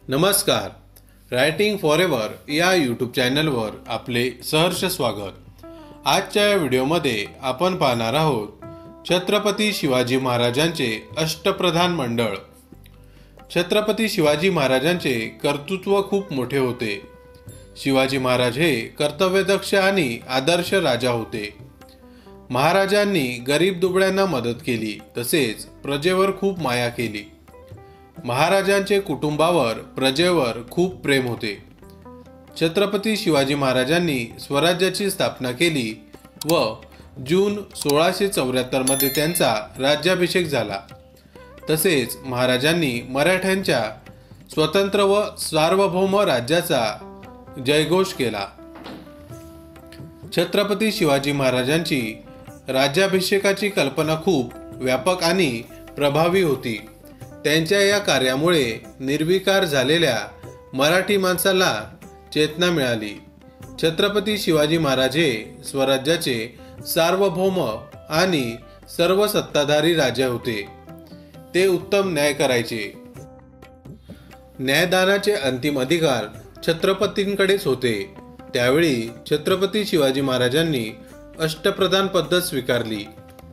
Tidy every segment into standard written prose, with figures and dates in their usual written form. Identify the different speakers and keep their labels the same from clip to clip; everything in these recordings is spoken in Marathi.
Speaker 1: नमस्कार. रायटिंग फॉरएव्हर या यूट्यूब चॅनलवर आपले सहर्ष स्वागत. आजच्या या व्हिडिओमध्ये आपण पाहणार आहोत छत्रपती शिवाजी महाराजांचे अष्टप्रधान मंडळ. छत्रपती शिवाजी महाराजांचे कर्तृत्व खूप मोठे होते. शिवाजी महाराज हे कर्तव्यदक्ष आणि आदर्श राजा होते. महाराजांनी गरीब दुबळ्यांना मदत केली, तसेच प्रजेवर खूप माया केली. महाराजांचे कुटुंबावर प्रजेवर खूप प्रेम होते. छत्रपती शिवाजी महाराजांनी स्वराज्याची स्थापना केली व जून 1674 मध्ये त्यांचा राज्याभिषेक झाला. तसेच महाराजांनी मराठ्यांच्या स्वतंत्र व सार्वभौम राज्याचा जयघोष केला. छत्रपती शिवाजी महाराजांची राज्याभिषेकाची कल्पना खूप व्यापक आणि प्रभावी होती. त्यांच्या या कार्यामुळे निर्विकार झालेल्या मराठी माणसाला चेतना मिळाली. छत्रपती शिवाजी महाराज हे स्वराज्याचे सार्वभौम आणि सर्व सत्ताधारी राजे होते. ते उत्तम न्याय करायचे. न्यायदानाचे अंतिम अधिकार छत्रपतींकडेच होते. त्यावेळी छत्रपती शिवाजी महाराजांनी अष्टप्रधान पद्धत स्वीकारली.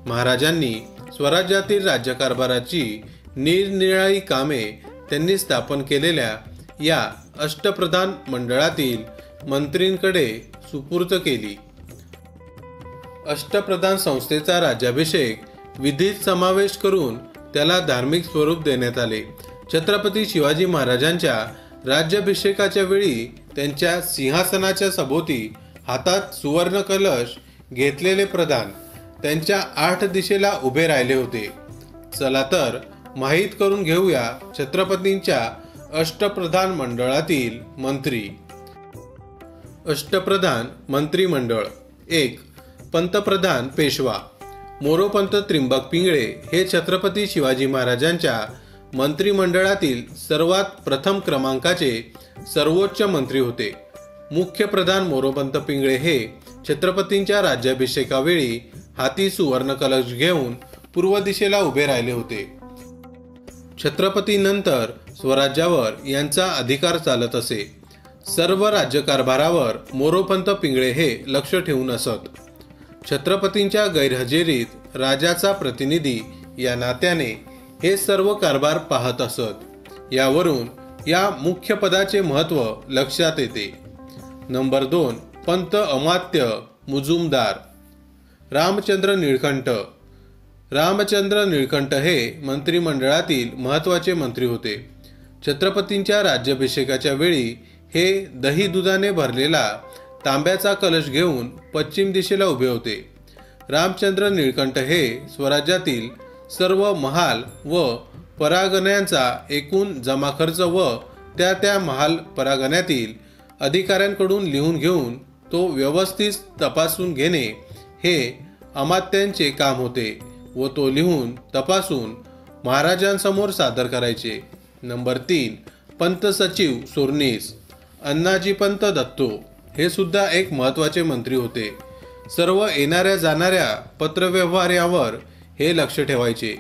Speaker 1: महाराजांनी स्वराज्यातील राज्यकारभाराची निरनिराळी कामे त्यांनी स्थापन केलेल्या या अष्टप्रधान मंडळातील मंत्रींकडे सुपूर्द केली. अष्टप्रधान संस्थेचा राज्याभिषेक विधीत समावेश करून त्याला धार्मिक स्वरूप देण्यात आले. छत्रपती शिवाजी महाराजांच्या राज्याभिषेकाच्या वेळी त्यांच्या सिंहासनाच्या सभोवती हातात सुवर्ण कलश घेतलेले प्रधान त्यांच्या 8 दिशेला उभे राहिले होते. चला तर माहीत करून घेऊया छत्रपतींच्या अष्टप्रधान मंडळातील मंत्री. अष्टप्रधान मंत्रिमंडळ. 1. पंतप्रधान पेशवा. मोरोपंत त्रिंबक पिंगळे हे छत्रपती शिवाजी महाराजांच्या मंत्रिमंडळातील सर्वात प्रथम क्रमांकाचे सर्वोच्च मंत्री होते. मुख्य प्रधान मोरोपंत पिंगळे हे छत्रपतींच्या राज्याभिषेकावेळी हाती सुवर्ण कलश घेऊन पूर्व दिशेला उभे राहिले होते. छत्रपतींनंतर स्वराज्यावर यांचा अधिकार चालत असे. सर्व राज्यकारभारावर मोरोपंत पिंगळे हे लक्ष ठेवून असत. छत्रपतींच्या गैरहजेरीत राजाचा प्रतिनिधी या नात्याने हे सर्व कारभार पाहत असत. यावरून या मुख्य पदाचे महत्त्व लक्षात येते. नंबर 2. पंत अमात्य मुजुमदार. रामचंद्र निळकंठ. रामचंद्र निळकंठ हे मंत्रिमंडळातील महत्त्वाचे मंत्री होते. छत्रपतींच्या राज्याभिषेकाच्या वेळी हे दही दुधाने भरलेला तांब्याचा कलश घेऊन पश्चिम दिशेला उभे होते. रामचंद्र निळकंठ हे स्वराज्यातील सर्व महाल व परागण्यांचा एकूण जमा खर्च व त्या महाल परागण्यातील अधिकाऱ्यांकडून लिहून घेऊन तो व्यवस्थित तपासून घेणे हे अमात्यांचे काम होते व तो लिहून तपासून महाराजांसमोर सादर करायचे. नंबर 3. पंत सचिव सोरनीस. अण्णाजी पंत दत्तो हे सुद्धा एक महत्त्वाचे मंत्री होते. सर्व येणाऱ्या जाणाऱ्या पत्रव्यवहार यावर हे लक्ष ठेवायचे.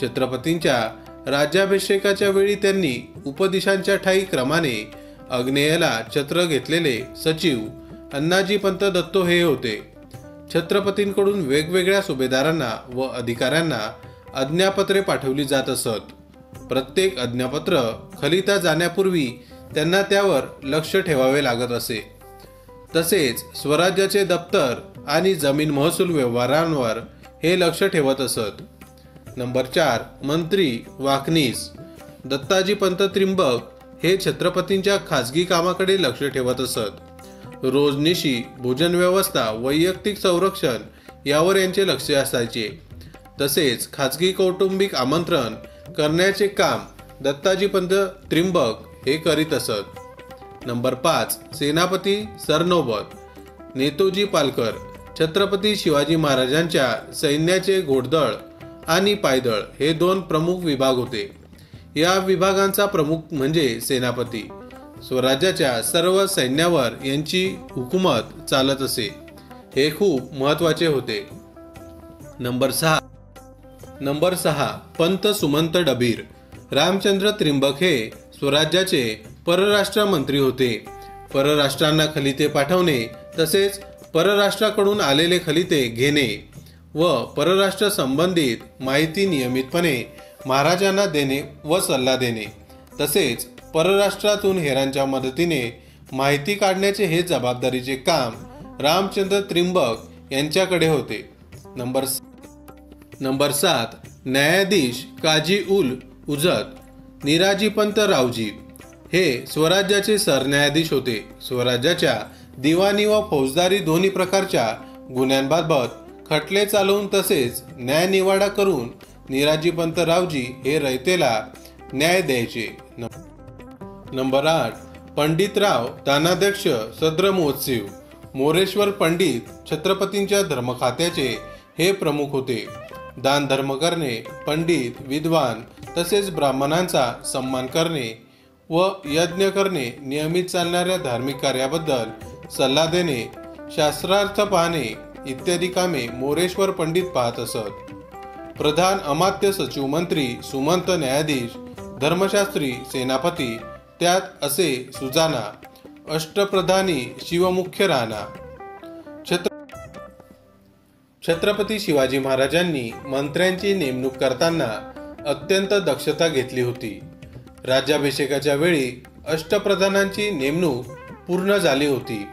Speaker 1: छत्रपतींच्या राज्याभिषेकाच्या वेळी त्यांनी उपदिशांच्या ठाई क्रमाने आग्नेयेला छत्र घेतलेले सचिव अण्णाजी पंत दत्तो हे होते. छत्रपतींकडून वेगवेगळ्या सुभेदारांना व अधिकाऱ्यांना आज्ञापत्रे पाठवली जात असत. प्रत्येक आज्ञापत्र खलिता जाण्यापूर्वी त्यांना त्यावर लक्ष ठेवावे लागत असे. तसेच स्वराज्याचे दप्तर आणि जमीन महसूल व्यवहारांवर हे लक्ष ठेवत असत. नंबर 4. मंत्री वाकनीस. दत्ताजी पंत त्रिंबक हे छत्रपतींच्या खाजगी कामाकडे लक्ष ठेवत असत. रोजनिशी भोजन व्यवस्था, वैयक्तिक संरक्षण यावर यांचे लक्ष असायचे. तसेच खाजगी कौटुंबिक आमंत्रण करण्याचे काम दत्ताजी पंत त्रिंबक हे करीत असत. नंबर 5. सेनापती सरनौबत. नेतोजी पालकर. छत्रपती शिवाजी महाराजांच्या सैन्याचे घोडदळ आणि पायदळ हे 2 प्रमुख विभाग होते. या विभागांचा प्रमुख म्हणजे सेनापती. स्वराज्याच्या सर्व सैन्यावर यांची हुकूमत चालत असे. हे खूप महत्त्वाचे होते. नंबर 6. पंत सुमंत डबीर. रामचंद्र त्रिंबक हे स्वराज्याचे परराष्ट्र मंत्री होते. परराष्ट्रांना खलिते पाठवणे तसेच परराष्ट्राकडून आलेले खलिते घेणे व परराष्ट्र संबंधित माहिती नियमितपणे महाराजांना देणे व सल्ला देणे तसेच परराष्ट्रातून हेरांच्या मदतीने माहिती काढण्याचे हे जबाबदारीचे काम रामचंद्र त्रिंबक यांच्याकडे होते. नंबर 7 न्यायाधीश काजी उल उजत निराजीपंत रावजी हे स्वराज्याचे सरन्यायाधीश होते. स्वराज्याच्या दिवाणी व फौजदारी दोन्ही प्रकारच्या गुन्ह्यांबाबत खटले चालवून तसेच न्यायनिवाडा करून निराजीपंत रावजी हे रयतेला न्याय द्यायचे. नंबर 8 पंडितराव दानाध्यक्ष सद्र महोत्सव मोरेश्वर पंडित छत्रपतींच्या धर्मखात्याचे हे प्रमुख होते. दान धर्म करणे, पंडित, विद्वान तसेच ब्राह्मणांचा सन्मान करणे व यज्ञ करणे, नियमित चालणाऱ्या धार्मिक कार्याबद्दल सल्ला देणे, शास्त्रार्थ पाहणे इत्यादी कामे मोरेश्वर पंडित पाहत असत. प्रधान अमात्य सचिव मंत्री सुमंत न्यायाधीश धर्मशास्त्री सेनापती त्यात असे सुजाना अष्टप्रधानी शिवमुख्य राणा. छत्रपती शिवाजी महाराजांनी मंत्र्यांची नेमणूक करताना अत्यंत दक्षता घेतली होती. राज्याभिषेकाच्या वेळी अष्टप्रधानांची नेमणूक पूर्ण झाली होती.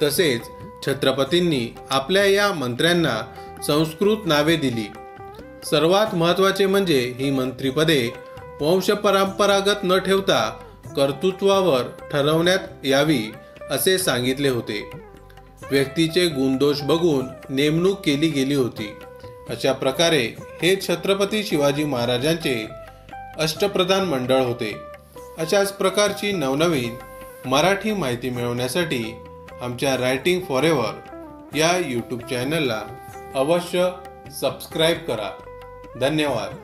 Speaker 1: तसेच छत्रपतींनी आपल्या या मंत्र्यांना संस्कृत नावे दिली. सर्वात महत्त्वाचे म्हणजे ही मंत्रिपदे वंशपरंपरागत न ठेवता कर्तृत्वावर ठरवण्यात यावी असे सांगितले होते. व्यक्तीचे गुणदोष बघून नेमणूक केली गेली होती. अशा प्रकारे हे छत्रपती शिवाजी महाराजांचे अष्टप्रधान मंडळ होते. अशाच प्रकारची नवनवीन मराठी माहिती मिळवण्यासाठी आमच्या रायटिंग फॉरएव्हर या यूट्यूब चॅनलला अवश्य सबस्क्राईब करा. धन्यवाद.